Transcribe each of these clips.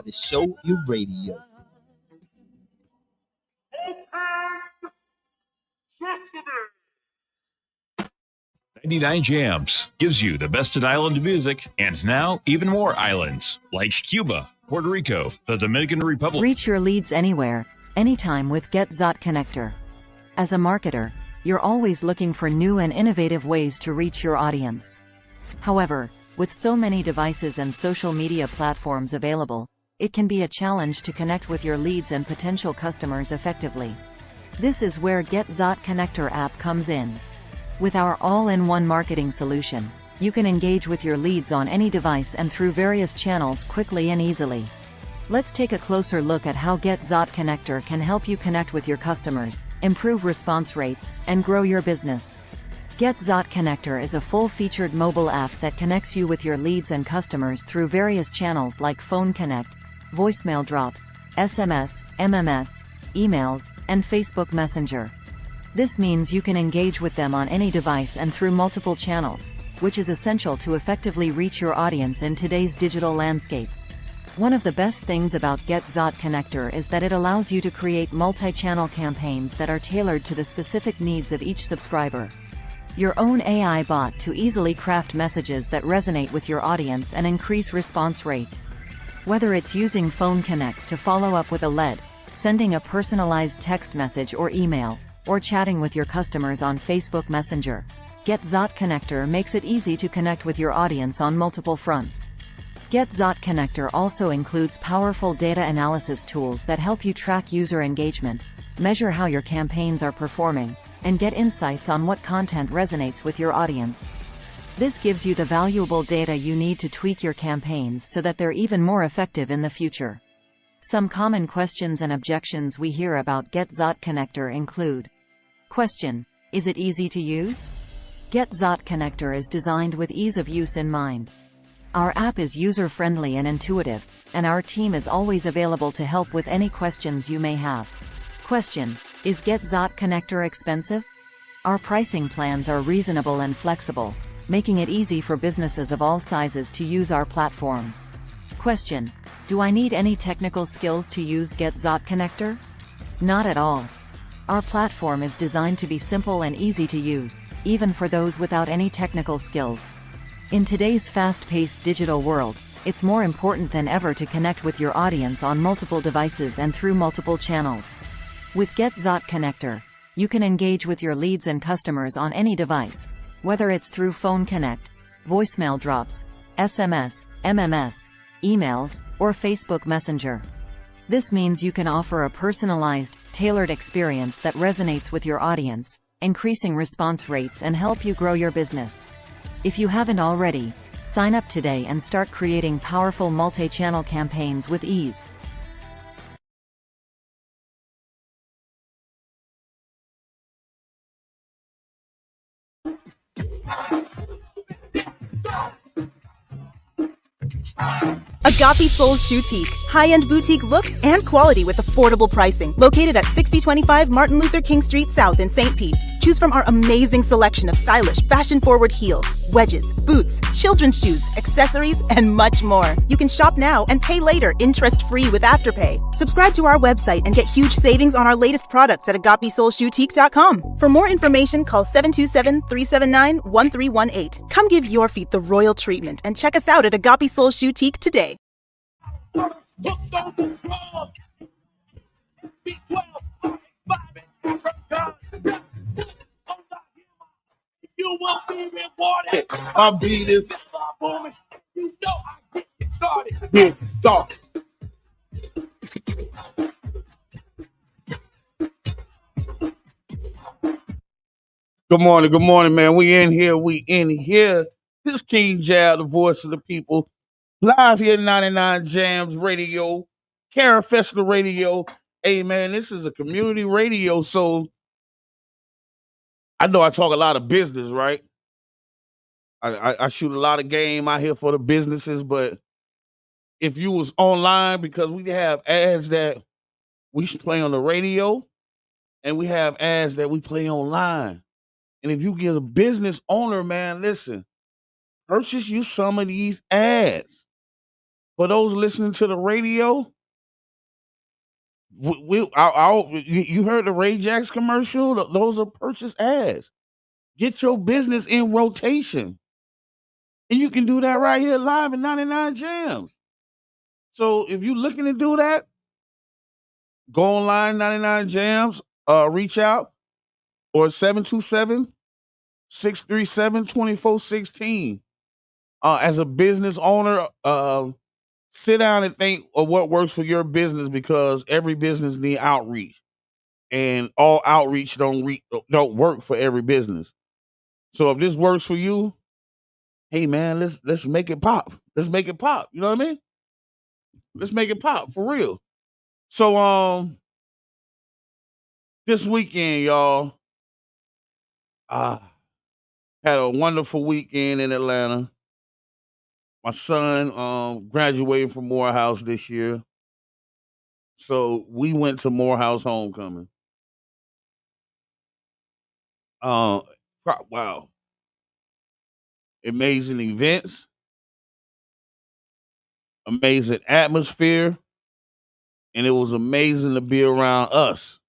the show you radio. 99 Jams gives you the best in island music and now even more islands like Cuba, Puerto Rico, the Dominican Republic. Reach your leads anywhere, anytime with GetZot Connector. As a marketer, you're always looking for new and innovative ways to reach your audience. However, with so many devices and social media platforms available, it can be a challenge to connect with your leads and potential customers effectively. This is where GetZot Connector app comes in. With our all-in-one marketing solution, you can engage with your leads on any device and through various channels quickly and easily. Let's take a closer look at how GetZot Connector can help you connect with your customers, improve response rates, and grow your business. GetZot Connector is a full-featured mobile app that connects you with your leads and customers through various channels like Phone Connect, voicemail drops, SMS, MMS, emails, and Facebook Messenger. This means you can engage with them on any device and through multiple channels, which is essential to effectively reach your audience in today's digital landscape. One of the best things about GetZot Connector is that it allows you to create multi-channel campaigns that are tailored to the specific needs of each subscriber. Your own AI bot to easily craft messages that resonate with your audience and increase response rates. Whether it's using Phone Connect to follow up with a lead, sending a personalized text message or email, or chatting with your customers on Facebook Messenger, GetZot Connector makes it easy to connect with your audience on multiple fronts. GetZot Connector also includes powerful data analysis tools that help you track user engagement, measure how your campaigns are performing, and get insights on what content resonates with your audience. This gives you the valuable data you need to tweak your campaigns so that they're even more effective in the future. Some common questions and objections we hear about GetZot Connector include: Question: is it easy to use? GetZot Connector is designed with ease of use in mind. Our app is user-friendly and intuitive, and our team is always available to help with any questions you may have. Question: is GetZot Connector expensive? Our pricing plans are reasonable and flexible, making it easy for businesses of all sizes to use our platform. Question: do I need any technical skills to use GetZot Connector? Not at all. Our platform is designed to be simple and easy to use, even for those without any technical skills. In today's fast-paced digital world, it's more important than ever to connect with your audience on multiple devices and through multiple channels. With GetZot Connector, you can engage with your leads and customers on any device, whether it's through Phone Connect, voicemail drops, SMS, MMS, emails, or Facebook Messenger. This means you can offer a personalized, tailored experience that resonates with your audience, increasing response rates and help you grow your business. If you haven't already, sign up today and start creating powerful multi-channel campaigns with ease. Agape Soul Boutique. High-end boutique looks and quality with affordable pricing. Located at 6025 Martin Luther King Street South in St. Pete. Choose from our amazing selection of stylish, fashion-forward heels, wedges, boots, children's shoes, accessories, and much more. You can shop now and pay later, interest-free with Afterpay. Subscribe to our website and get huge savings on our latest products at agapesoulboutique.com. For more information, call 727-379-1318. Come give your feet the royal treatment and check us out at Agape Soul Boutique today. You won't be rewarded. I'll be this. You know I get started. Get started. Good morning, man. We in here. This King Jab, the voice of the people. Live here at 99 Jams Radio, Karen Festival Radio. Hey, man, this is a community radio, so I know I talk a lot of business, right? I shoot a lot of game out here for the businesses, but if you was online, because we have ads that we should play on the radio, and we have ads that we play online. And if you get a business owner, man, listen, purchase you some of these ads. For those listening to the radio, you heard the Ray Jacks commercial? Those are purchase ads. Get your business in rotation. And you can do that right here live at 99 Jams. So if you're looking to do that, go online, 99 Jams, reach out, or 727-637-2416. As a business owner, sit down and think of what works for your business, because every business need outreach, and all outreach don't work for every business. So if this works for you, hey man, let's make it pop. Let's make it pop. You know what I mean? Let's make it pop for real. So this weekend, y'all, had a wonderful weekend in Atlanta. My son graduated from Morehouse this year. So we went to Morehouse Homecoming. Uh, wow. Amazing events, amazing atmosphere, and it was amazing to be around us.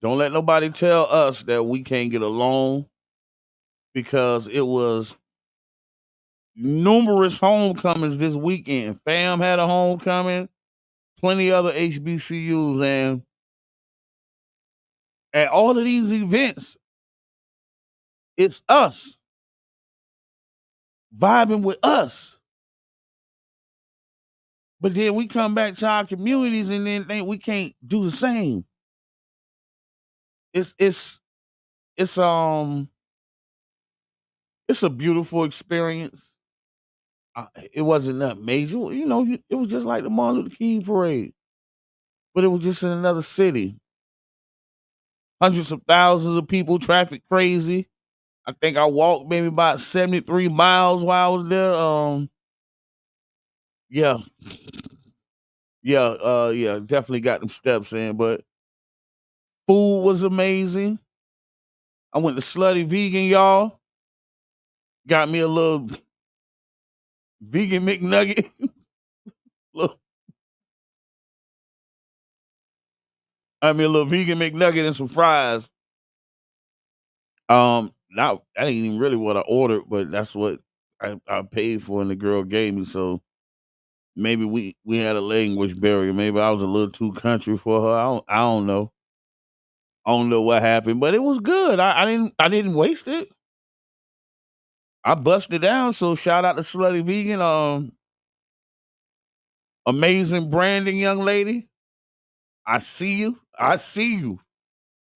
Don't let nobody tell us that we can't get along, because it was numerous homecomings this weekend. FAM had a homecoming, plenty other HBCUs, and at all of these events, it's us vibing with us. But then we come back to our communities and then think we can't do the same. It's it's a beautiful experience. It wasn't that major, it was just like the Martin Luther King parade, but it was just in another city. Hundreds of thousands of people, traffic crazy. I think I walked maybe about 73 miles while I was there. Yeah, yeah, definitely got them steps in, but food was amazing. I went to Slutty Vegan, y'all. Got me a little vegan McNugget. Look, I mean a little vegan McNugget and some fries. Now that ain't even really what I ordered, but that's what I paid for, and the girl gave me. So maybe we had a language barrier. Maybe I was a little too country for her. I don't know. I don't know what happened, but it was good. I didn't waste it. I busted down. So shout out to Slutty Vegan. Amazing branding, young lady. I see you. I see you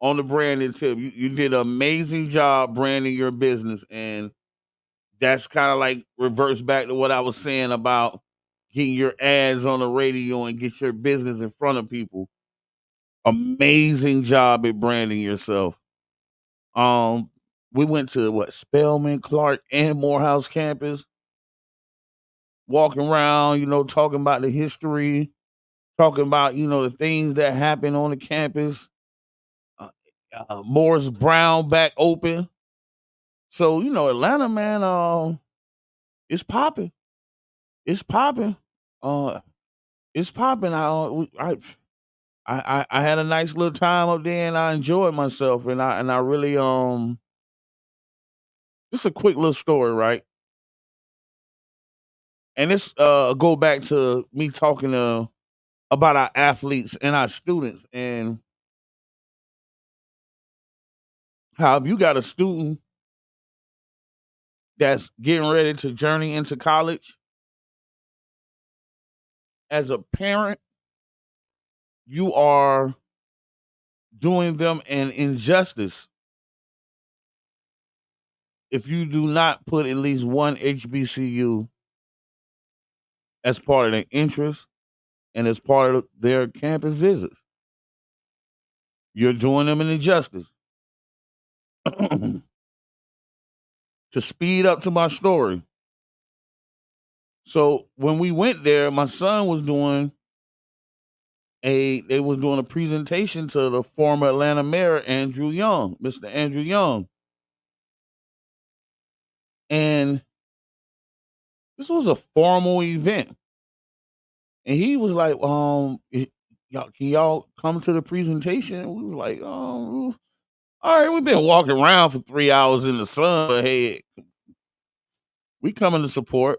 on the branding tip. You did an amazing job branding your business, and that's kind of like reverse back to what I was saying about getting your ads on the radio and get your business in front of people. Amazing job at branding yourself. Um, we went to what, Spelman, Clark, and Morehouse campus, walking around, talking about the history, talking about the things that happen on the campus. Uh, Morris Brown back open. So Atlanta, man, it's popping. It's popping. Uh, it's popping. I had a nice little time up there, and I enjoyed myself, and I really just a quick little story, right? And this go back to me talking about our athletes and our students, and how if you got a student that's getting ready to journey into college, as a parent, you are doing them an injustice if you do not put at least one HBCU as part of their interest and as part of their campus visits. You're doing them an injustice. To speed up to my story. So when we went there, my son was doing a presentation to the former Atlanta mayor, Andrew Young, Mr. Andrew Young. And This was a formal event. And he was like, y'all, can y'all come to the presentation? And we was like, all right, we've been walking around for 3 hours in the sun, but hey, we coming to support.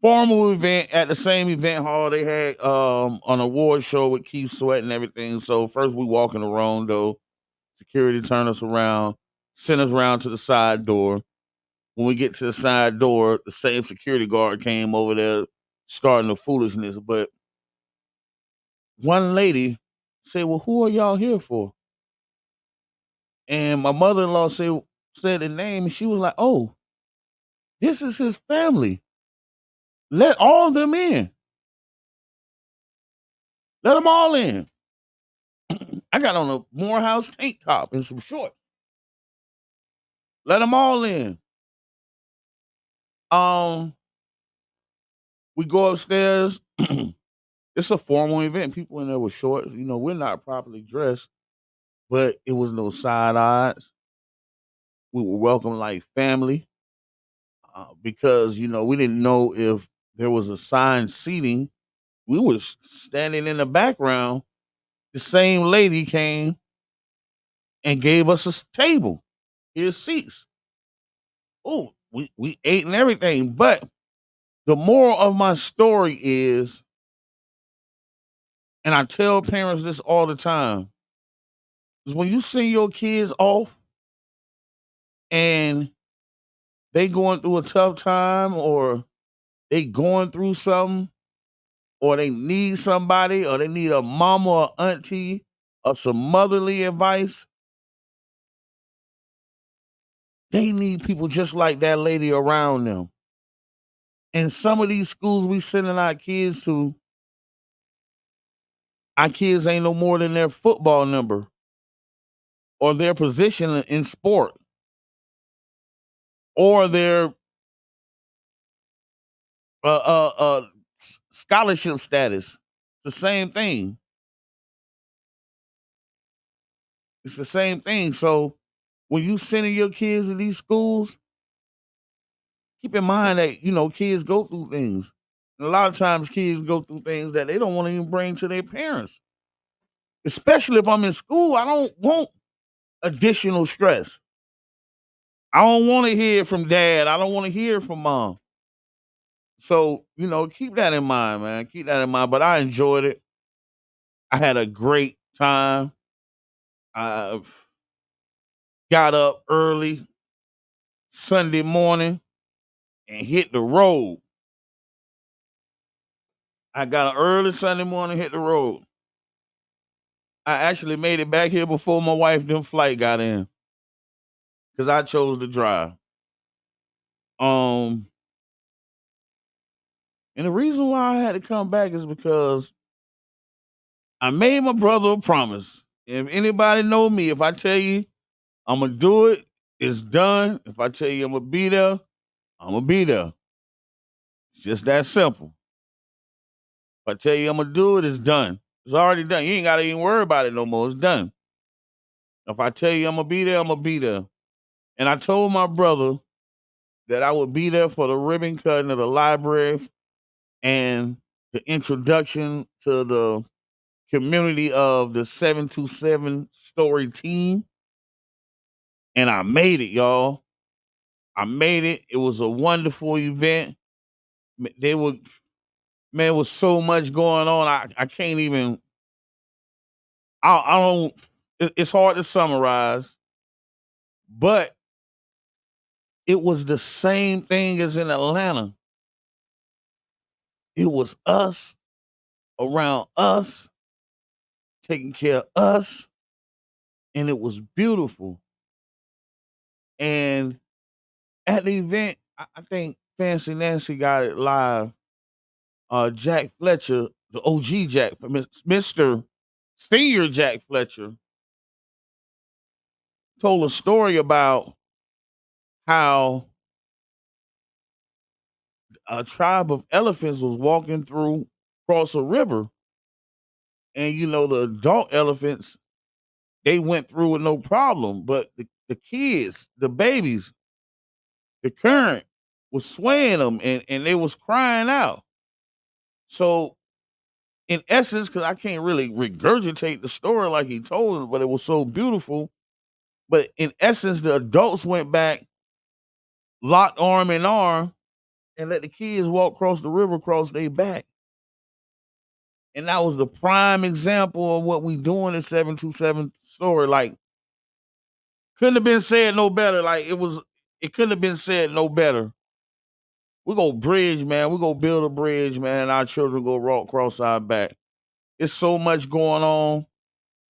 Formal event at the same event hall. They had an award show with Keith Sweat and everything. So first we walk in the room though. Security turned us around, sent us around to the side door. When we get to the side door, the same security guard came over there starting the foolishness. But one lady said, well, who are y'all here for? And my mother-in-law said the name, and she was like, oh, this is his family. Let all of them in. Let them all in. I got on a Morehouse tank top and some shorts. Let them all in. We go upstairs. It's a formal event. People in there with shorts. You know, we're not properly dressed, but it was no side eyes. We were welcome like family because, you know, we didn't know if there was assigned seating. We were standing in the background. The same lady came and gave us a table. Here's seats. Oh, we ate and everything. But the moral of my story is, and I tell parents this all the time, is when you send your kids off and they going through a tough time or they going through something or they need somebody or they need a mama or auntie or some motherly advice, they need people just like that lady around them. And some of these schools we sending our kids to, our kids ain't no more than their football number or their position in sport or their scholarship status. It's the same thing. It's the same thing. So when you sending your kids to these schools, keep in mind that, you know, kids go through things. And a lot of times kids go through things that they don't want to even bring to their parents. Especially if I'm in school, I don't want additional stress. I don't want to hear from dad. I don't want to hear from mom. So, you know, keep that in mind, man. Keep that in mind. But I enjoyed it. I had a great time. I got up early Sunday morning and hit the road. I got an early Sunday morning, hit the road. I actually made it back here before my wife them flight got in because I chose to drive. Um, and the reason why I had to come back is because I made my brother a promise. If anybody know me, if I tell you I'm gonna do it, it's done. If I tell you I'm gonna be there, I'm gonna be there. It's just that simple. If I tell you I'm gonna do it, it's done. It's already done. You ain't gotta even worry about it no more. It's done. If I tell you I'm gonna be there, I'm gonna be there. And I told my brother that I would be there for the ribbon cutting of the library and the introduction to the community of the 727 story team. And I made it, y'all. I made it. It was a wonderful event. They were, man, was so much going on. I can't even, I don't, it's hard to summarize, but it was the same thing as in Atlanta. It was us around us, taking care of us, and it was beautiful. And at the event, I think Fancy Nancy got it live. Jack Fletcher, the OG Jack, Mr. Senior Jack Fletcher, told a story about how a tribe of elephants was walking through across a river, and you know the adult elephants they went through with no problem, but the kids, the babies, the current. was swaying them, and they was crying out. So in essence, because I can't really regurgitate the story like he told it, but it was so beautiful. But in essence, the adults went back, locked arm in arm, and let the kids walk across the river across their back. And that was the prime example of what we doing in 727 story. Like, couldn't have been said no better. It couldn't have been said no better. We go bridge, man. We go build a bridge, man. Our children go walk across our back. It's so much going on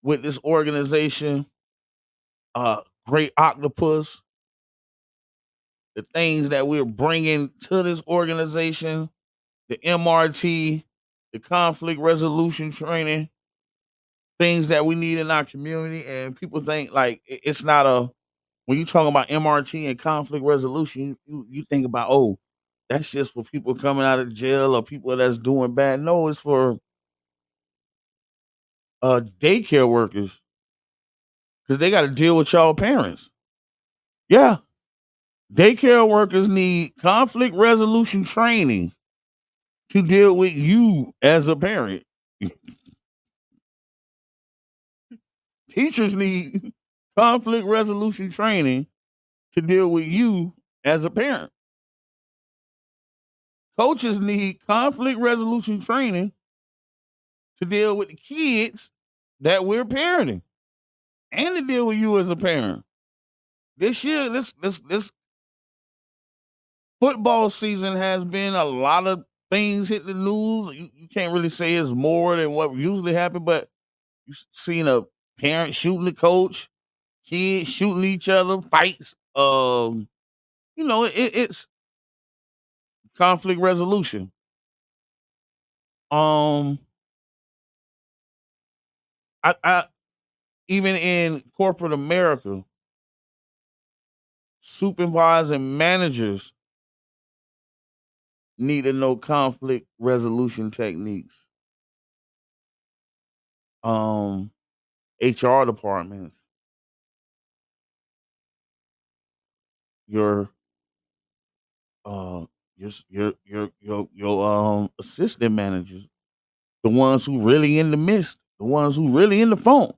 with this organization. Great Octopus, the things that we're bringing to this organization, the MRT, the conflict resolution training, things that we need in our community. And people think like it's not a, when you talk about MRT and conflict resolution, you think about, oh, that's just for people coming out of jail or people that's doing bad. No, it's for daycare workers because they got to deal with y'all parents. Yeah, daycare workers need conflict resolution training to deal with you as a parent. Teachers need conflict resolution training to deal with you as a parent. Coaches need conflict resolution training to deal with the kids that we're parenting and to deal with you as a parent. This year, this football season has been a lot of things hit the news. You can't really say it's more than what usually happens, but you've seen a parent shooting the coach, kids shooting each other, fights. It's conflict resolution. Um, I even in corporate America, supervising managers need to know conflict resolution techniques. Um, HR departments, your uh your assistant managers, the ones who really in the midst, the ones who really in the phone.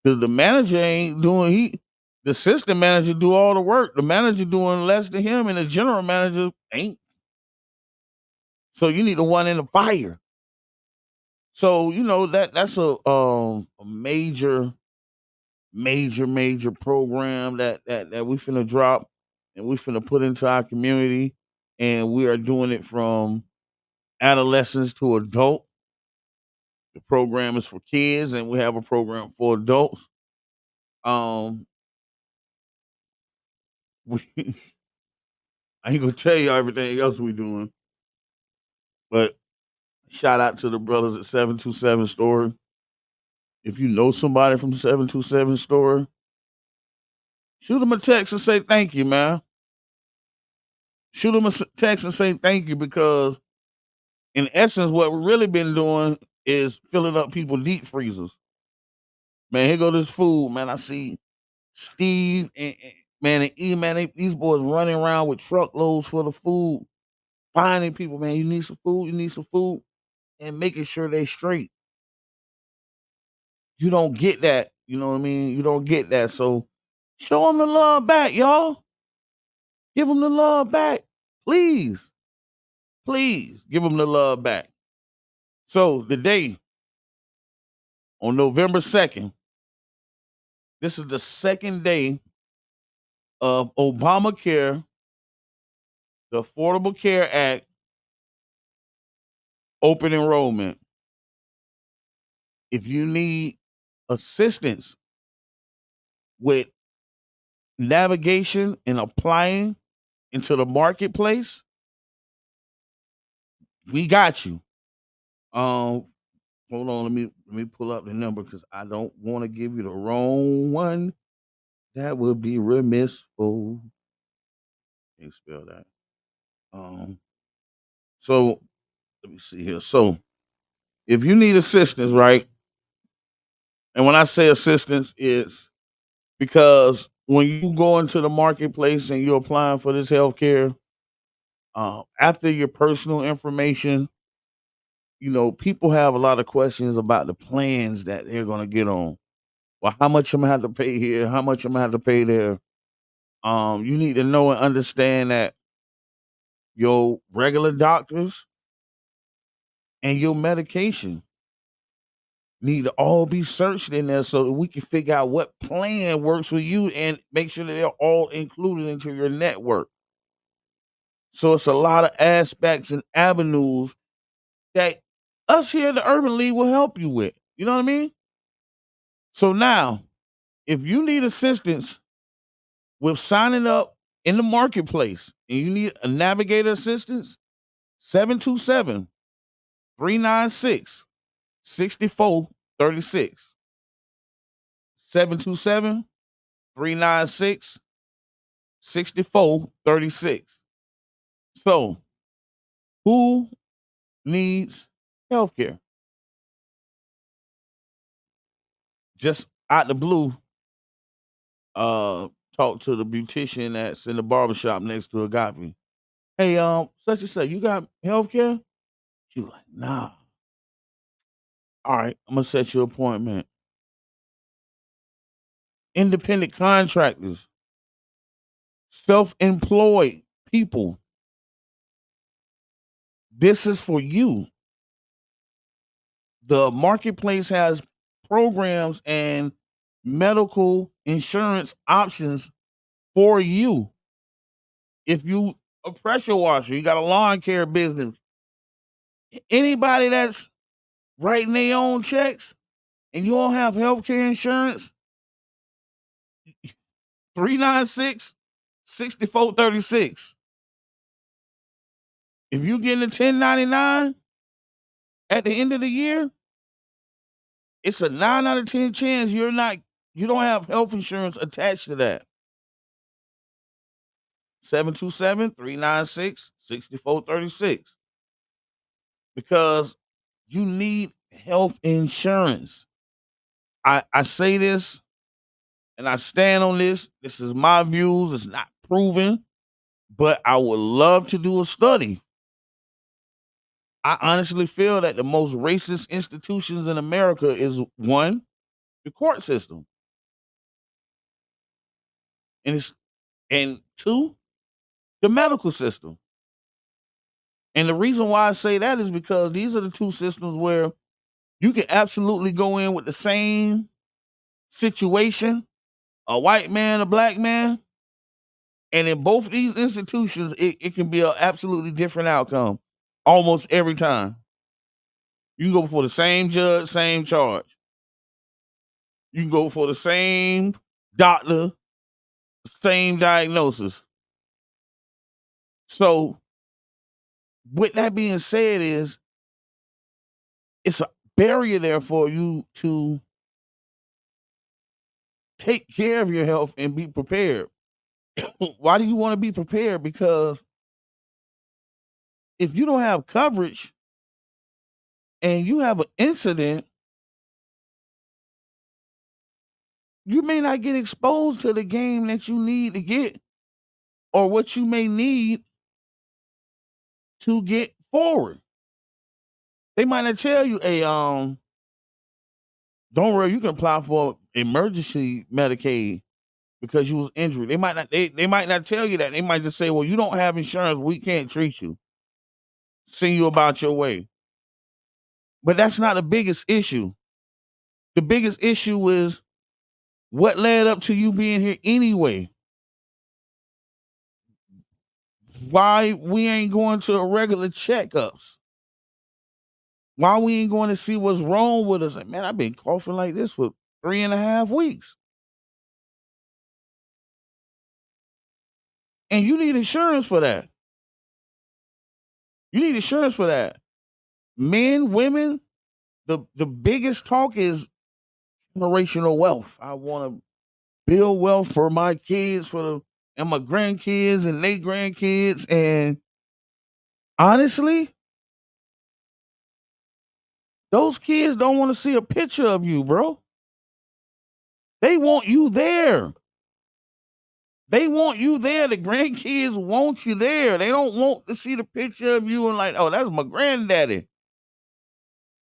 Because the manager ain't doing the assistant manager do all the work. The manager doing less than him, and the general manager ain't. So you need the one in the fire. So that's a major program that we finna drop and we finna put into our community, and we are doing it from adolescents to adult. The program is for kids, and we have a program for adults. Um, we, I ain't gonna tell you everything else we doing, but shout out to the brothers at 727 Store. If you know somebody from 727 Store, shoot them a text and say thank you, man. Shoot them a text and say thank you, because in essence, what we've really been doing is filling up people deep freezers. Man, here go this food, man. I see Steve and E, man, these boys running around with truckloads full of food, finding people, man, you need some food, and making sure they straight. You don't get that, you know what I mean? You don't get that. So show them the love back, y'all. Give them the love back. Please. Please give them the love back. So today, on November 2nd, this is the second day of Obamacare, the Affordable Care Act, open enrollment. If you need assistance with navigation and applying into the marketplace, we got you. Hold on, let me pull up the number because I don't want to give you the wrong one. That would be remiss. Oh, can't spell that. Um, so let me see here. So if you need assistance, right? And when I say assistance, it's because when you go into the marketplace and you're applying for this health care, After your personal information, people have a lot of questions about the plans that they're going to get on. Well, how much I'm gonna have to pay here? How much I'm gonna have to pay there? You need to know and understand that your regular doctors and your medication need to all be searched in there so that we can figure out what plan works for you and make sure that they're all included into your network. So it's a lot of aspects and avenues that us here in the Urban League will help you with. You know what I mean? So now, if you need assistance with signing up in the marketplace and you need a navigator assistance, 727 396 6436. 727 396 6436. So, who needs healthcare? Just out the blue, talk to the beautician that's in the barbershop next to Agape. Hey, such and such, you got healthcare? She was like, nah. All right, I'm gonna set your appointment. Independent contractors, self-employed people. This is for you. The marketplace has programs and medical insurance options for you. If you a pressure washer, you got a lawn care business, anybody that's writing their own checks and you don't have healthcare insurance, 396 6436. If you getting a 1099 at the end of the year, it's a 9 out of 10 chance you don't have health insurance attached to that. 727 396 6436. Because you need health insurance. I say this and I stand on this. This is my views. It's not proven, but I would love to do a study. I honestly feel that the most racist institutions in America is one, the court system. And two, the medical system. And the reason why I say that is because these are the two systems where you can absolutely go in with the same situation, a white man, a black man, and in both of these institutions, it can be an absolutely different outcome almost every time. You can go for the same judge, same charge. You can go for the same doctor, same diagnosis. So, with that being said, it's a barrier there for you to take care of your health and be prepared. Why do you want to be prepared? Because if you don't have coverage and you have an incident, you may not get exposed to the game that you need to get or what you may need to get forward. They might not tell you, hey, don't worry, you can apply for emergency Medicaid because you was injured. They might not tell you that. They might just say, well, you don't have insurance, we can't treat you. Send you about your way. But that's not the biggest issue. The biggest issue is what led up to you being here anyway. Why we ain't going to regular checkups? Why we ain't going to see what's wrong with us? Like, man, I've been coughing like this for 3.5 weeks. And you need insurance for that. You need insurance for that. Men, women, the biggest talk is generational wealth. I want to build wealth for my kids, and my grandkids and their grandkids. And honestly, those kids don't want to see a picture of you, bro. They want you there. They want you there. The grandkids want you there. They don't want to see the picture of you and like, oh, that's my granddaddy.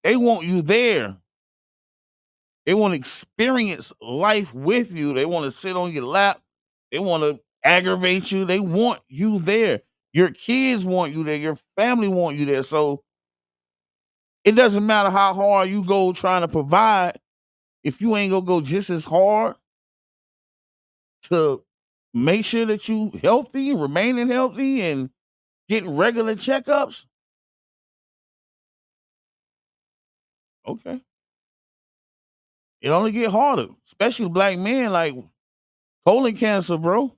They want you there. They want to experience life with you. They want to sit on your lap. They want to aggravate you. They want you there. Your kids want you there. Your family want you there. So it doesn't matter how hard you go trying to provide. If you ain't gonna go just as hard to make sure that you healthy, remaining healthy, and getting regular checkups, okay, it only get harder, especially black men. Like colon cancer, bro.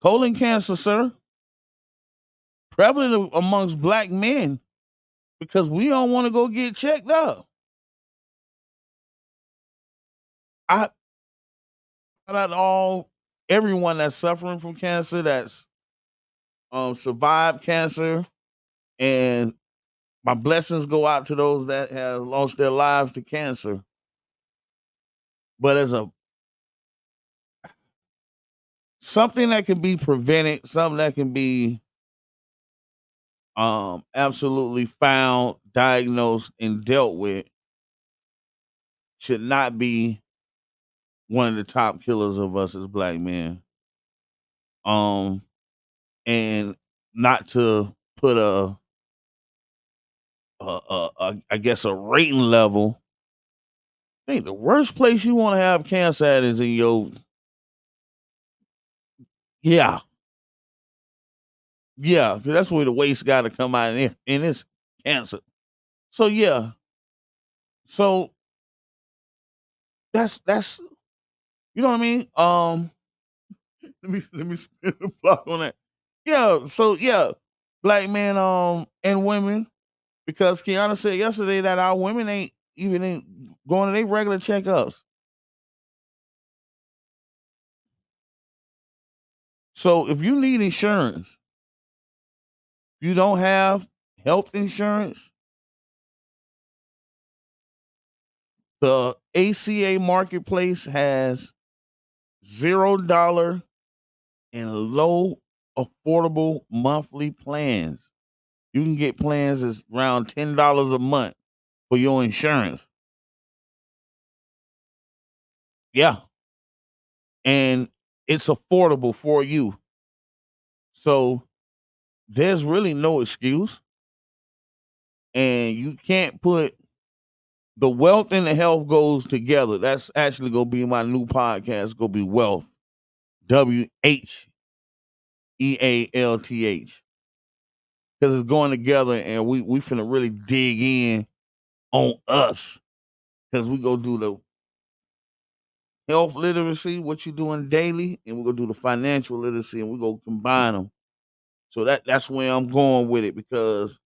Colon cancer, sir, prevalent amongst black men because we don't want to go get checked up. I shout out to everyone that's suffering from cancer, that's survived cancer, and my blessings go out to those that have lost their lives to cancer. But as a something that can be prevented, something that can be absolutely found, diagnosed, and dealt with, should not be one of the top killers of us as black men. Um, and not to put I guess a rating level. I think the worst place you want to have cancer at is in your yeah, yeah. 'Cause that's where the waste got to come out in this cancer. So yeah, so that's you know what I mean. Let me spin the block on that. Yeah, so yeah, black men and women, because Kiana said yesterday that our women ain't even going to their regular checkups. So if you need insurance, you don't have health insurance, the ACA marketplace has $0 and low affordable monthly plans. You can get plans that's around $10 a month for your insurance. Yeah. And it's affordable for you. So there's really no excuse. And you can't put the wealth and the health goes together. That's actually gonna be my new podcast. It's gonna be Wealth. WHEALTH. Because it's going together and we finna really dig in on us. Because we go do the health literacy, what you doing daily, and we're gonna do the financial literacy and we're gonna combine them. So that's where I'm going with it, because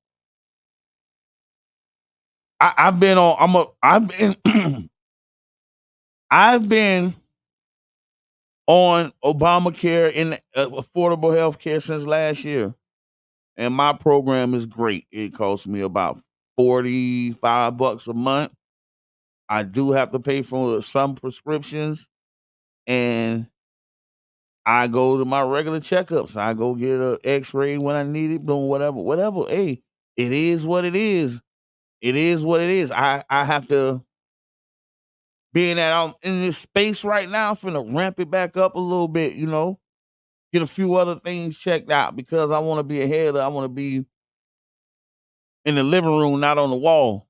I've been on I've been I've been on Obamacare in affordable health care since last year. And my program is great. It costs me about $45 a month. I do have to pay for some prescriptions, and I go to my regular checkups. I go get an X-ray when I need it, doing whatever. Hey, it is what it is. It is what it is. I have to, being that I'm in this space right now, I'm finna ramp it back up a little bit, get a few other things checked out, because I want to be ahead. I want to be in the living room, not on the wall.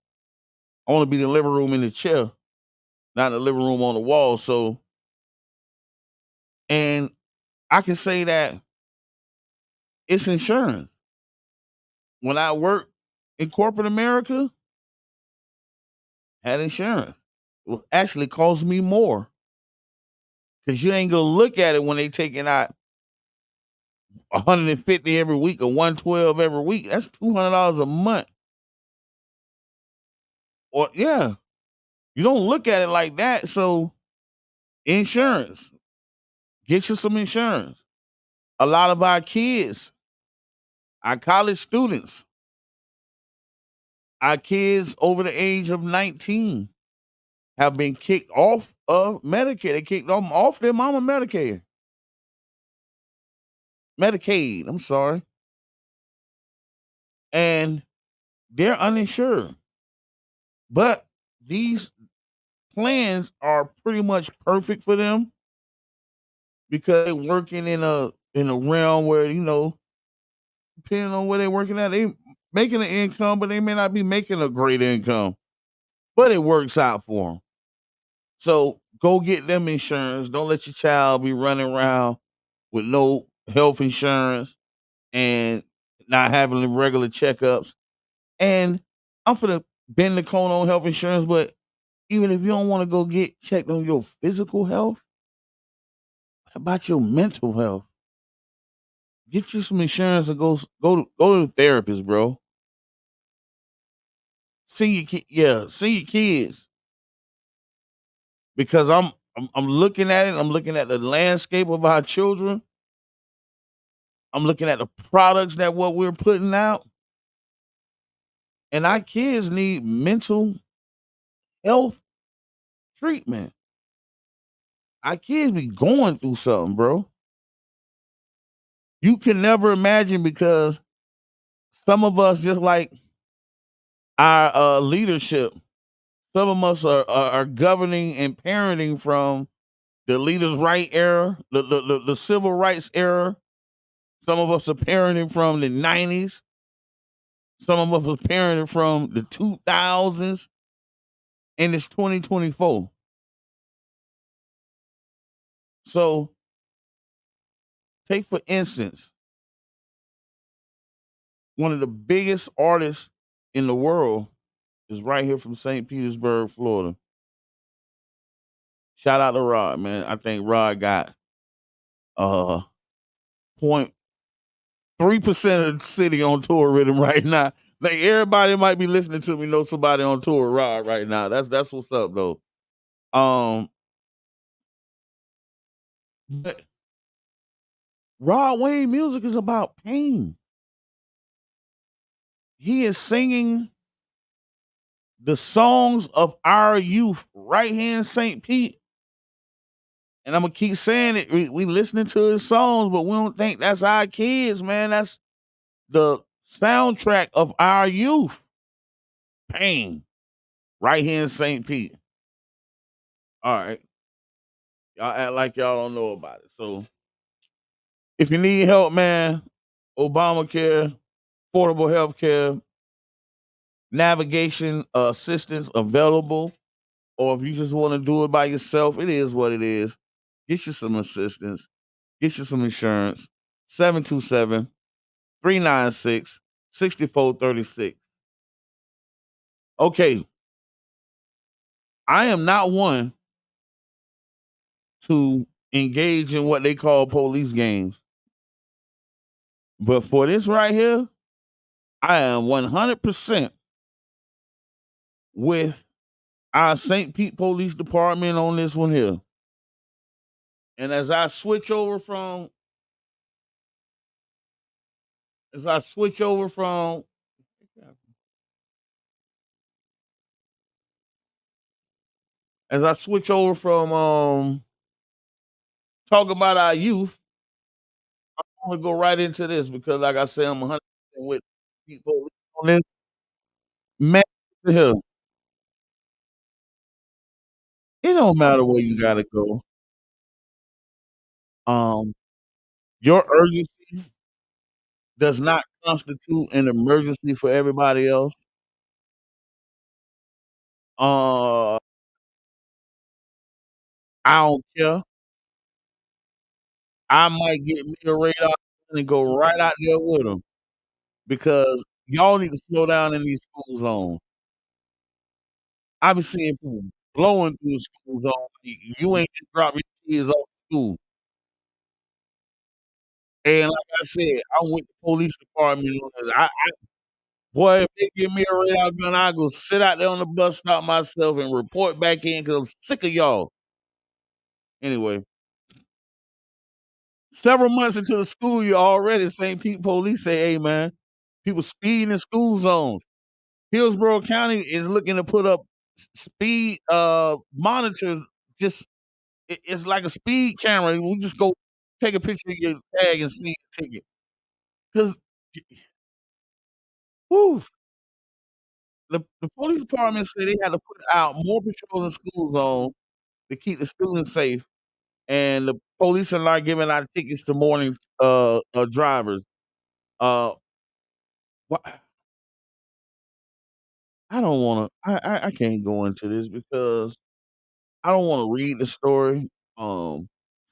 I want to be in the living room in the chair, not in the living room on the wall. So, and I can say that it's insurance. When I worked in corporate America, had insurance. It will actually cost me more, because you ain't gonna look at it when they taking out 150 every week or 112 every week. That's $200 a month. Or yeah, you don't look at it like that. So insurance, get you some insurance. A lot of our kids, our college students, our kids over the age of 19, have been kicked off of Medicare. They kicked them off their mama Medicaid. I'm sorry, and they're uninsured. But these plans are pretty much perfect for them because they're working in a realm where depending on where they're working at, they making an income, but they may not be making a great income. But it works out for them. So go get them insurance. Don't let your child be running around with no health insurance and not having the regular checkups. And I'm for the bend the cone on health insurance, but even if you don't want to go get checked on your physical health, how about your mental health? Get you some insurance and go to the therapist, bro. See your kids because I'm looking at it. I'm looking at the landscape of our children. I'm looking at the products that what we're putting out, and our kids need mental health treatment. Our kids be going through something, bro. You can never imagine because some of us, just like our leadership, some of us are governing and parenting from the leaders' right era, the civil rights era. Some of us are parenting from the 90s. Some of us are parenting from the 2000s, and it's 2024. So, take for instance, one of the biggest artists in the world is right here from St. Petersburg, Florida. Shout out to Rod, man. I think Rod got 0.3% of the city on tour with him right now. Like everybody might be listening to me know somebody on tour with Rod right now. That's what's up though. Um, but Rod Wave music is about pain. He is singing the songs of our youth right here in St. Pete. And I'm gonna keep saying it. We listening to his songs, but we don't think that's our kids, man. That's the soundtrack of our youth. Pain. Right here in St. Pete. All right. Y'all act like y'all don't know about it. So if you need help, man, Obamacare, affordable health care, navigation assistance available. Or if you just want to do it by yourself, it is what it is. Get you some assistance. Get you some insurance. 727-396-6436. Okay. I am not one to engage in what they call police games. But for this right here, I am 100% with our St. Pete Police Department on this one here. And as I switch over from as I switch over from as I switch over from talk about our youth, I'm gonna go right into this because like I said, I'm 100% with people on this. Man, here, it don't matter where you gotta go. Um, your urgency does not constitute an emergency for everybody else. Uh, I don't care. I might get me a radar and go right out there with them because y'all need to slow down in these school zones. I been seeing people blowing through the school zone. You ain't just drop your kids off school. And like I said, I'm with the police department on this. Boy, if they give me a radar gun, I go sit out there on the bus stop myself and report back in because I'm sick of y'all. Anyway, several months into the school year already, St. Pete police say, hey man, people speeding in school zones. Hillsborough County is looking to put up speed monitors just it's like a speed camera. We just go take a picture of your tag and see the ticket. Because whew, the police department said they had to put out more patrols in school zone to keep the students safe, and the police are not giving out tickets to morning drivers. Uh, wha- I don't want to. I can't go into this because I don't want to read the story.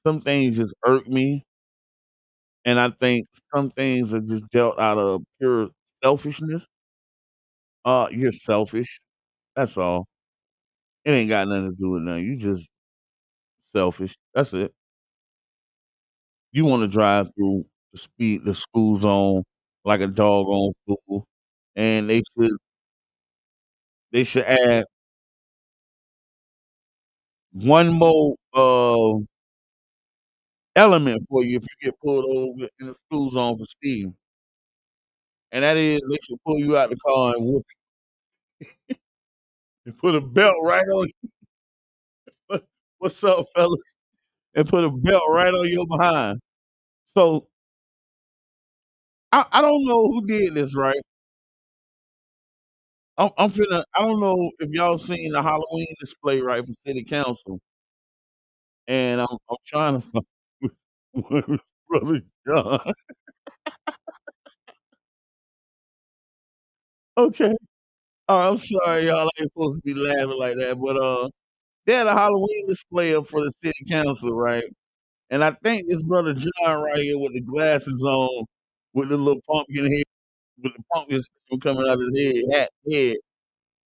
Some things just irk me, and I think some things are just dealt out of pure selfishness. You're selfish. That's all. It ain't got nothing to do with nothing. You just selfish. That's it. You want to drive through the school zone like a doggone fool, and they should add one more element for you if you get pulled over in the school zone for speeding, and that is they should pull you out the car and whoop you and put a belt right on you. What's up, fellas? And put a belt right on your behind. So I don't know who did this, right? I'm finna. I don't know if y'all seen the Halloween display right for city council, and I'm trying to find brother John. Okay, I'm sorry, y'all. I ain't supposed to be laughing like that, but they had a Halloween display up for the city council, right? And I think this brother John right here with the glasses on, with the little pumpkin head, with the pumpkin stem coming out of his head,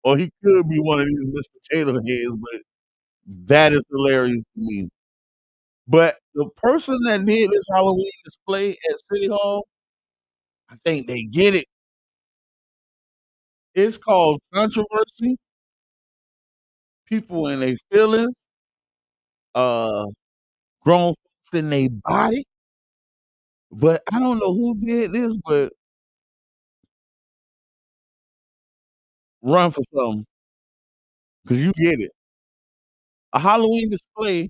or he could be one of these Mr. Potato Heads, but that is hilarious to me. But the person that did this Halloween display at City Hall, I think they get it. It's called controversy, people in their feelings, uh, grown folks in their body. But I don't know who did this, but run for something because you get it. A Halloween display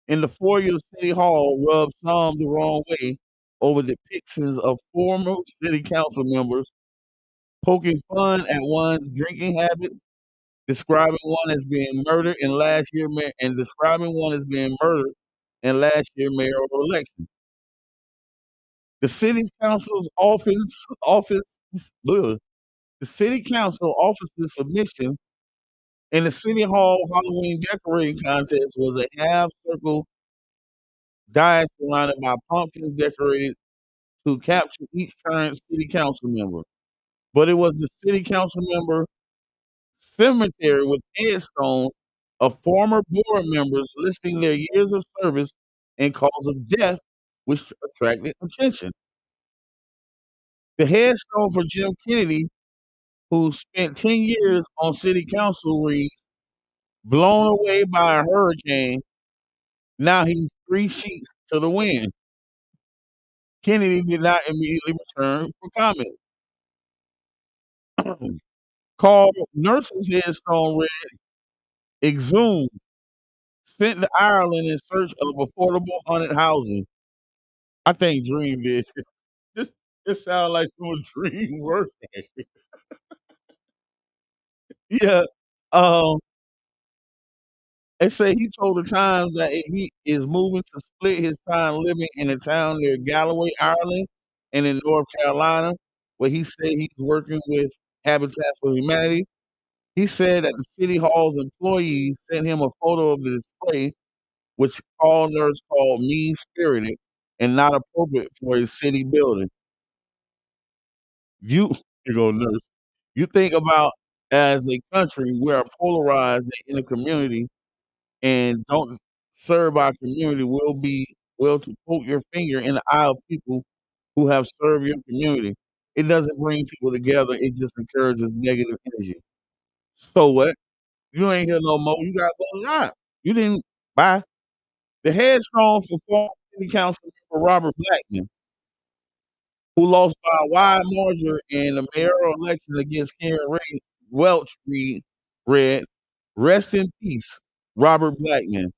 in the foyer of City Hall rubs some the wrong way over depictions of former city council members poking fun at one's drinking habits, describing one as being murdered in last year and describing one as being murdered in last year mayoral election. The city council's ugh, the city council office's submission in the city hall Halloween decorating contest was a half circle die surrounded by pumpkins decorated to capture each current city council member. But it was the city council member cemetery with headstones of former board members listing their years of service and cause of death, which attracted attention. The headstone for Jim Kennedy, who spent 10 years on city council, reads, blown away by a hurricane. Now he's three sheets to the wind. Kennedy did not immediately return for comment. Called Nurse's headstone read, exhumed, sent to Ireland in search of affordable haunted housing. I think Dream did. This this sounds like some Dream work. Yeah. Um, they say he told the Times that he is moving to split his time living in a town near Galloway, Ireland, and in North Carolina, where he said he's working with Habitat for Humanity. He said that the city hall's employees sent him a photo of the display, which callers called mean spirited and not appropriate for a city building. You, you go nurse. You think about as a country, we are polarized in the community and don't serve our community will be well to poke your finger in the eye of people who have served your community. It doesn't bring people together, it just encourages negative energy. So what? You ain't here no more. You got going on. You didn't buy the headstone for former city council member Robert Blackman, who lost by a wide margin in the mayoral election against Karen Welch read. Rest in peace, Robert Blackman,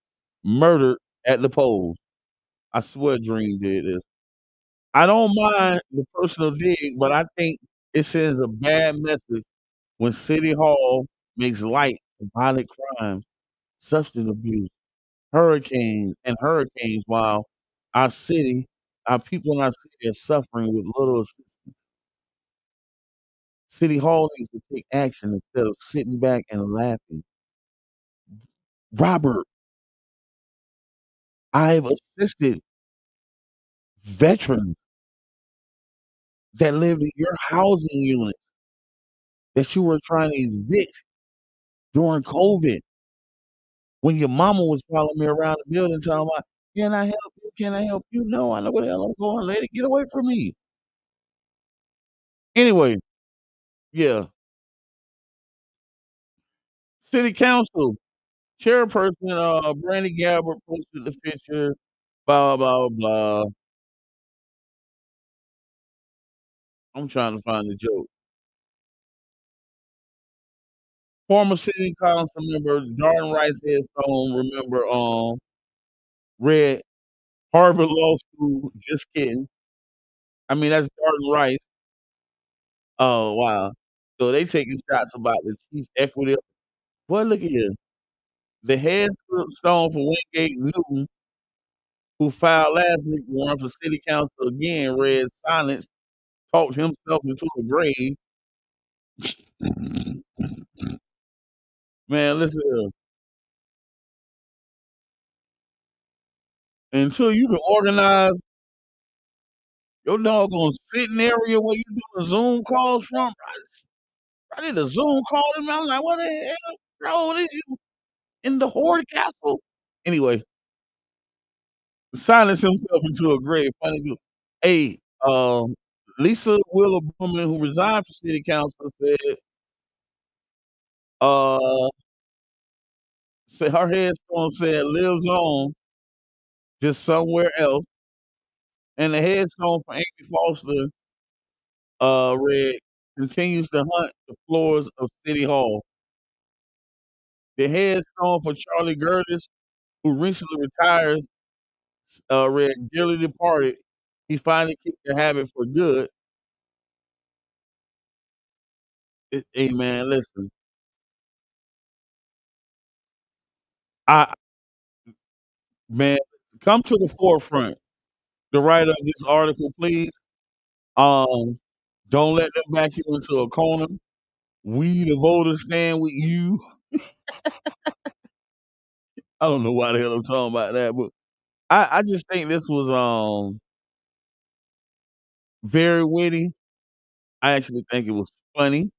murdered at the polls. I swear Dream did this. I don't mind the personal dig, but I think it sends a bad message when City Hall makes light of violent crimes, substance abuse, hurricanes, while our city, our people in our city are suffering with little assistance. City Hall needs to take action instead of sitting back and laughing. Robert, I've assisted veterans that lived in your housing unit that you were trying to evict during COVID when your mama was following me around the building talking about, can I help you? Can I help you? No, I know where the hell I'm going. Let it get away from me. Anyway, yeah. City Council chairperson Brandy Gabbert posted the picture. Blah blah blah. I'm trying to find the joke. Former city council member Jordan Rice headstone. Remember, read Harvard Law School. Just kidding. I mean, that's Jordan Rice. Oh wow. So they taking shots about the chief equity. Well, look here. The headstone for Wingate Newton, who filed last week to run for city council again, read silence, talked himself into a grave. Man, listen here. Until you can organize your doggone sitting area where you doing Zoom calls from, I did a Zoom call and I'm like, what the hell, bro? What is you in the Horde Castle? Anyway, silence himself into a grave. Funny dude. Hey, Lisa Willow Bowman, who resigned from city council, uh, said her headstone said lives on just somewhere else. And the headstone for Amy Foster read continues to hunt the floors of City Hall. The headstone for Charlie Gertis, who recently retires, read dearly departed. He finally kicked the habit for good. Hey man, listen. I man, come to the forefront. The writer of this article, please. Um, don't let them back you into a corner. We the voters stand with you. I don't know why the hell I'm talking about that, but I just think this was very witty. I actually think it was funny.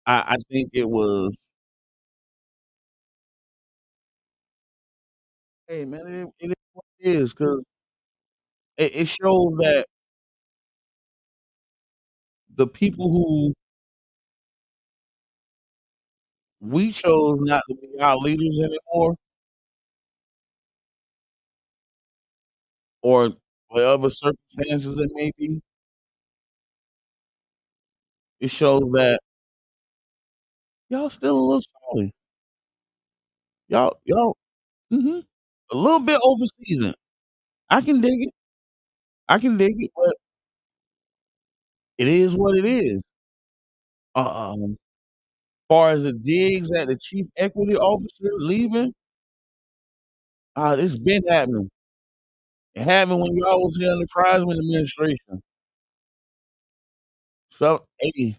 I think it was hey man, it is what it is because it shows that the people who we chose not to be our leaders anymore, or whatever circumstances it may be, it shows that y'all still a little salty. Y'all, mhm, a little bit over seasoned. I can dig it. I can dig it, but it is what it is. Far as the digs at the chief equity officer leaving, it's been happening. It happened when y'all was here in the Kreisman administration. So, hey,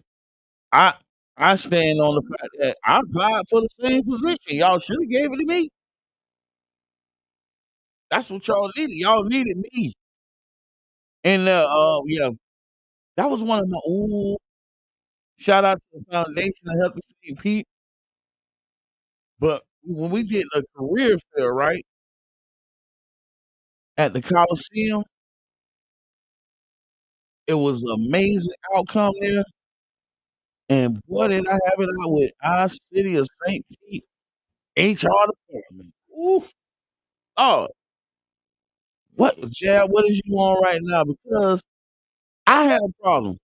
I I stand on the fact that I applied for the same position. Y'all should have gave it to me. That's what y'all needed. Y'all needed me. And yeah, that was one of my shout out to the Foundation of Healthy St. Pete. But when we did a career fair, right, at the Coliseum, it was an amazing outcome there. And boy, did I have it out with our city of St. Pete HR department. Ooh, oh, what, Chad? What is you on right now? Because I had a problem,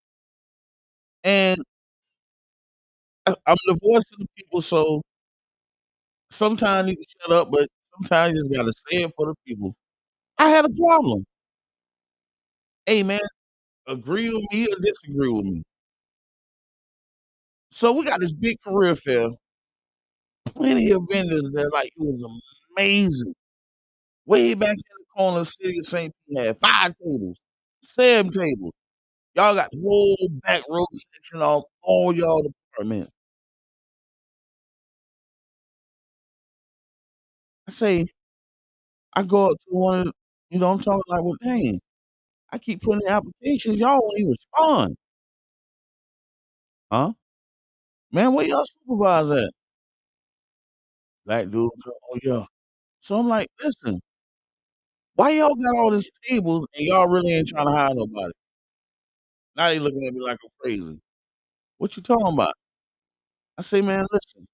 and I'm the voice of the people, so sometimes you can shut up, but sometimes you just gotta say it for the people. I had a problem. Hey man, agree with me or disagree with me. So we got this big career fair, plenty of vendors there, like it was amazing. Way back in the corner of the city of St. Pete had 5 tables, 7 tables. Y'all got the whole back row section of all y'all departments. I say, I go up to one of the, I'm talking like, well, dang, I keep putting in applications, y'all won't even respond. Huh? Man, where y'all supervisor at? Black dude. Oh yeah. So I'm like, listen, why y'all got all these tables and y'all really ain't trying to hire nobody? Now they looking at me like I'm crazy. What you talking about? I say, man, listen,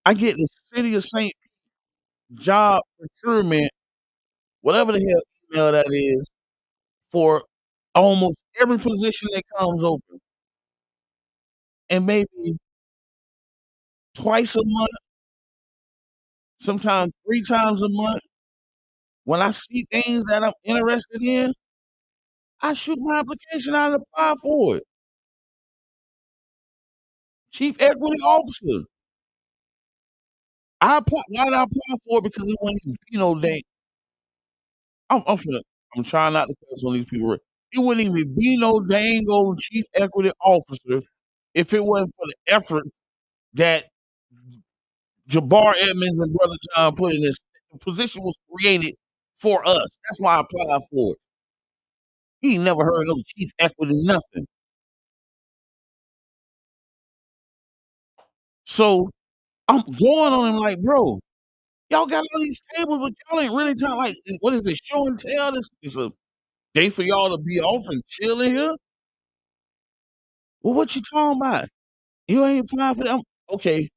I get the city of St. job procurement, whatever the hell email that is, for almost every position that comes open. And maybe twice a month, sometimes 3 times a month, when I see things that I'm interested in, I shoot my application out and apply for it. Chief Equity Officer. Why did I apply for it? Because it wasn't even be no dang. I'm trying not to cuss on these people. It wouldn't even be no dang old Chief Equity Officer if it wasn't for the effort that Jabbar Edmonds and Brother John put in this. The position was created for us. That's why I applied for it. He ain't never heard of no Chief Equity nothing. So I'm going on him like, bro, y'all got all these tables, but y'all ain't really trying like what is this show and tell? This is a day for y'all to be off and chill in here. Well, what you talking about? You ain't applying for them. Okay,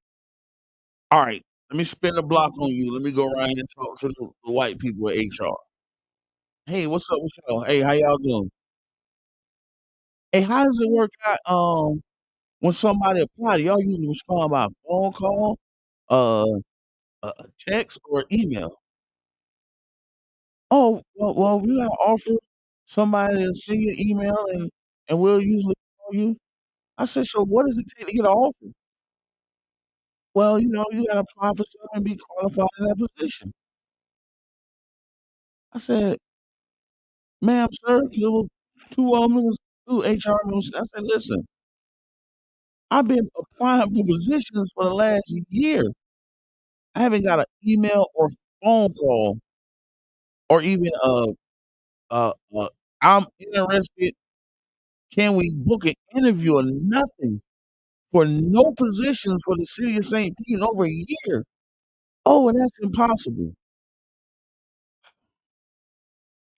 all right. Let me spin the block on you. Let me go around and talk to the white people at HR. Hey, what's up with y'all? Hey, how y'all doing? Hey, how does it work out? When somebody apply, y'all usually respond by phone call, uh, a text, or email. Oh, well, if you got offer somebody to send you an email and we'll usually call you. I said, so what does it take to get an offer? Well, you gotta apply for something and be qualified in that position. I said, ma'am, sir, 'cause it was 2 of 'em, it was 2 HR members. I said, listen, I've been applying for positions for the last year. I haven't got an email or phone call or even I'm interested. Can we book an interview or nothing for no positions for the city of St. Pete in over a year? Oh, and that's impossible.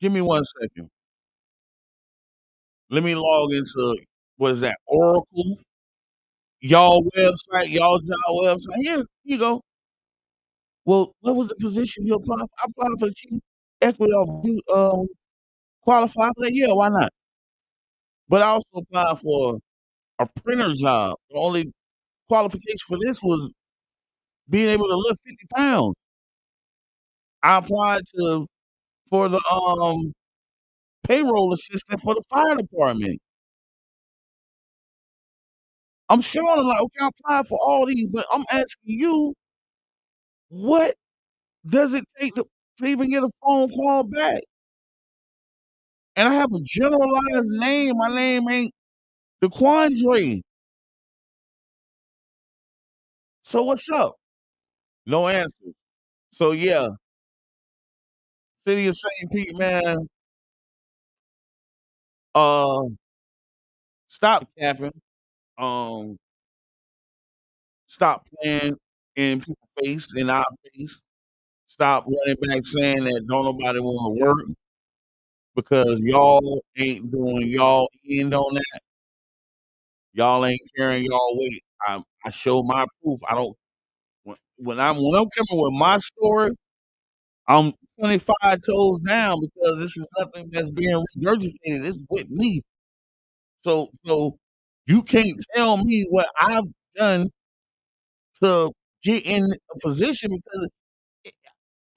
Give me 1 second. Let me log into what is that, Oracle? Y'all website, y'all job website. Here you go. Well, what was the position you applied for? I applied for the chief equity officer. You qualified for that? Yeah, why not? But I also applied for a printer job. The only qualification for this was being able to lift 50 pounds. I applied for the payroll assistant for the fire department. I'm showing them like, okay, I applied for all these, but I'm asking you, what does it take to even get a phone call back? And I have a generalized name. My name ain't DeQuandre. So what's up? No answer. So yeah, city of St. Pete, man. Uh, stop capping. Um, stop playing in people's face, in our face. Stop running back saying that don't nobody want to work because y'all ain't doing y'all end on that. Y'all ain't carrying y'all weight. I show my proof. I don't when I'm coming with my story, I'm 25 toes down because this is nothing that's being regurgitated. It's with me. So You can't tell me what I've done to get in a position because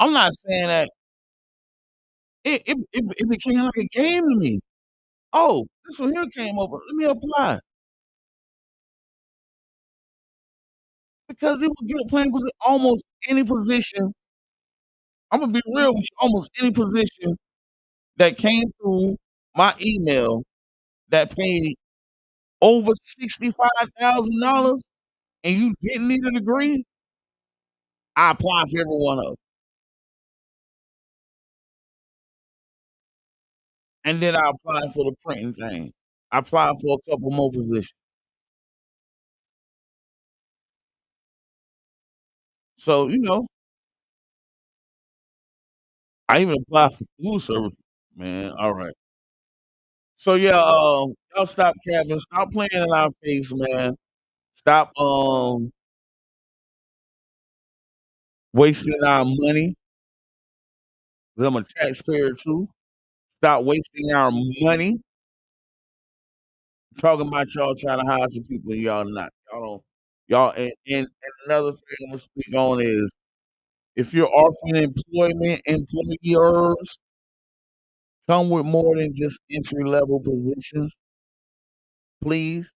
I'm not saying that it became like a game to me. Oh, this one here came over. Let me apply because they would get playing almost any position. I'm gonna be real with you. Almost any position that came through my email that paid over $65,000 and you didn't need a degree, I applied for every one of them. And then I applied for the printing thing. I applied for a couple more positions. So, I even applied for food service. Man, all right. So yeah, y'all stop capping, stop playing in our face, man. Stop wasting our money. 'Cause I'm a taxpayer too. Stop wasting our money talking about y'all trying to hire some people y'all not. Y'all don't y'all and another thing I'm gonna speak on is if you're offering employers come with more than just entry level positions, please.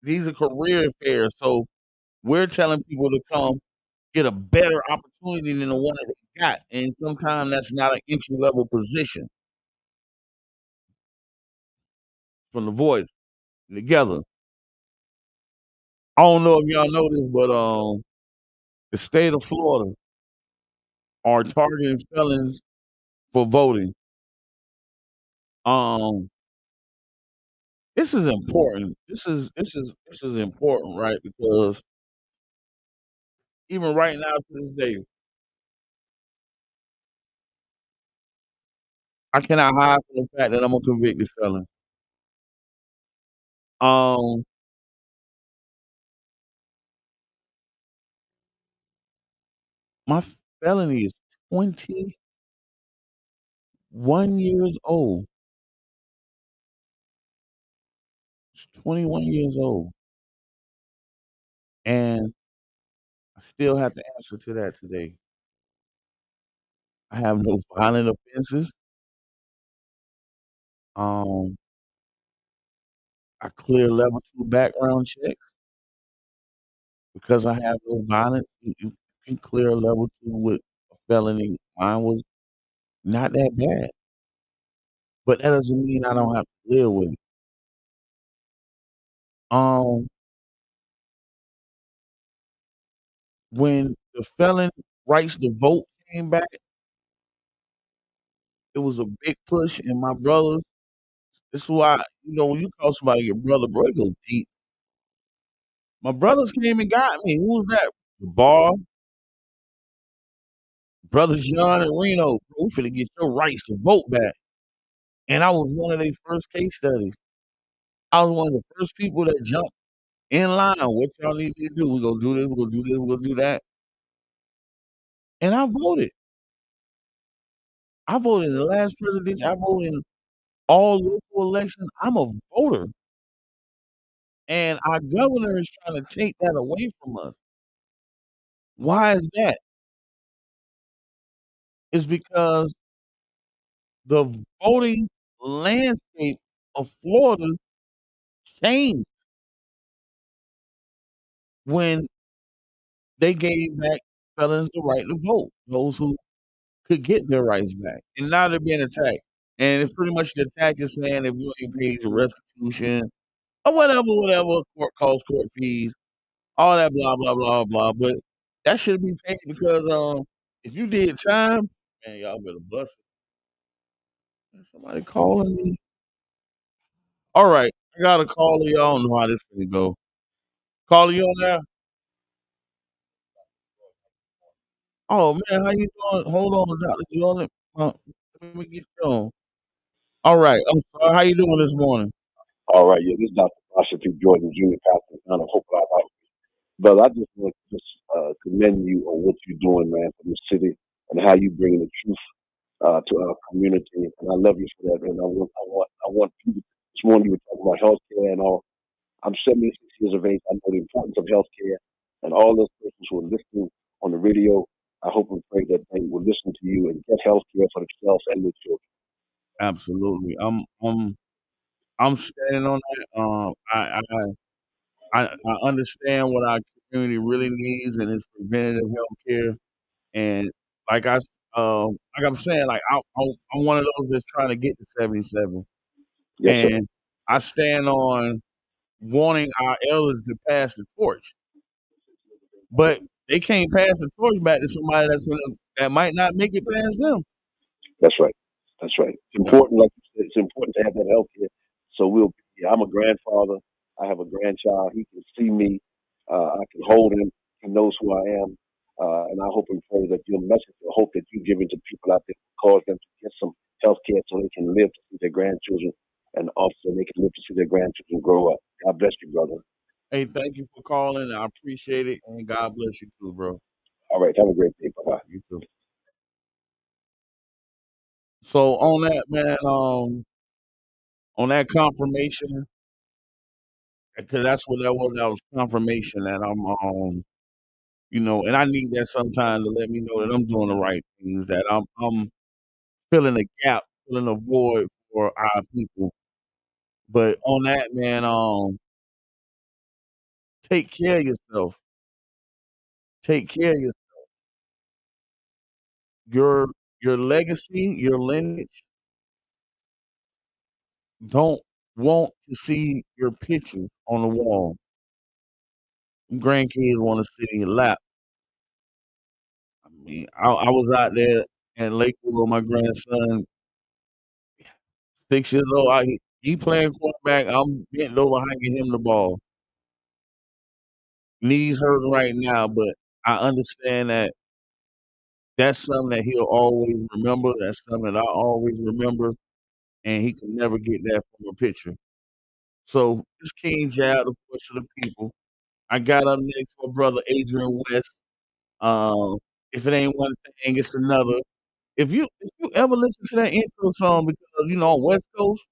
These are career fairs. So we're telling people to come get a better opportunity than the one that they got. And sometimes that's not an entry level position from the voice together. I don't know if y'all know this, but the state of Florida are targeting felons for voting. Um, this is important. This is important, right? Because even right now to this day, I cannot hide from the fact that I'm a convicted felon. Um, my felony is 21 years old. It's 21 years old, and I still have to answer to that today. I have no violent offenses. Um, I clear level 2 background check because I have no violence. You can clear a level 2 with a felony. Mine was not that bad, but that doesn't mean I don't have to live with it. Um, when the felon rights to vote came back, it was a big push, and my brothers. This is why when you call somebody your brother, bro, it go deep. My brothers came and got me. Who was that? The bar, brothers John and Reno. Bro, we finna get your rights to vote back. And I was one of their first case studies. I was one of the first people that jumped in line. What y'all need me to do? We gonna do this. We gonna do this. We gonna do that. And I voted. I voted in the last presidential. I voted in all local elections. I'm a voter, and our governor is trying to take that away from us. Why is that? It's because the voting landscape of Florida changed when they gave back felons the right to vote, those who could get their rights back. And now they're being attacked. And it's pretty much the attack is saying if you ain't paid your restitution or whatever, court calls court fees, all that blah, blah, blah, blah. But that should be paid because if you did time, man, y'all better bust it. Somebody calling me. All right. I got a caller. Y'all don't know how this gonna go. Caller, you on there? Oh man, how you doing? Hold on, Dr. Jordan. Let me get you on. All right. I'm sorry. How you doing this morning? All right, yeah, this is Dr. Marshall P. Jordan, Jr., pastor of Hope Life Out. Brother, I just want to commend you on what you're doing, man, for this city and how you bring the truth to our community. And I love you for that, man. I want you to, this morning you were talking about healthcare and all. I'm 76 years of age. I know the importance of healthcare, and all those persons who are listening on the radio, I hope and pray that they will listen to you and get healthcare for themselves and their children. Absolutely. I'm standing on that. I understand what our community really needs, and it's preventative health care. And like I, like I'm saying, like I'm one of those that's trying to get to 77, Yes, sir. and I stand on wanting our elders to pass the torch, but they can't pass the torch back to somebody that might not make it past them. That's right. That's right. It's Yeah. important, like you said, it's important to have that health care. So yeah, I'm a grandfather. I have a grandchild. He can see me. I can hold him. He knows who I am. And I hope and pray that your message, the hope that you're giving to people out there, cause them to get some health care so they can live to see their grandchildren, and also they can live to see their grandchildren grow up. God bless you, brother. Hey, thank you for calling. I appreciate it, and God bless you too, bro. All right. Have a great day. Bye bye. You too. So on that, man, on that confirmation, because that's what that was. That was confirmation that I'm, and I need that sometime to let me know that I'm doing the right things. That I'm filling a gap, filling a void for our people. But on that, man, take care of yourself. Take care of your your legacy, your lineage. Don't want to see your pictures on the wall. Grandkids want to sit in your lap. I mean, I was out there in Lakewood with my grandson, 6 years old. He playing quarterback. I'm bent over hiking him the ball. Knees hurting right now, but I understand that that's something that he'll always remember. That's something that I always remember, and he can never get that from a picture. So this King Jab, the voice of the people. I got up next to my brother Adrian West. Um, if it ain't one thing, it's another. If you ever listen to that intro song, because on West Coast,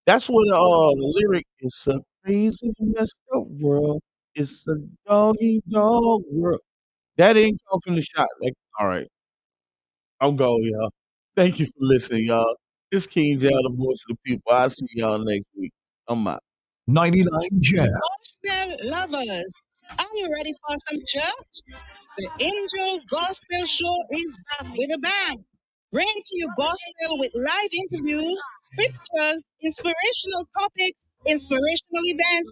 that's what the lyric is a crazy messed up world. It's a doggy dog world. That ain't come from the shot. Like, all right, I'll go, y'all. Thank you for listening, y'all. This King Jal, the voice of the people. I'll see y'all next week. I'm out. 99 Jams. Gospel lovers, are you ready for some church? The Angels Gospel Show is back with a bang. Bring to you gospel with live interviews, scriptures, inspirational topics, inspirational events,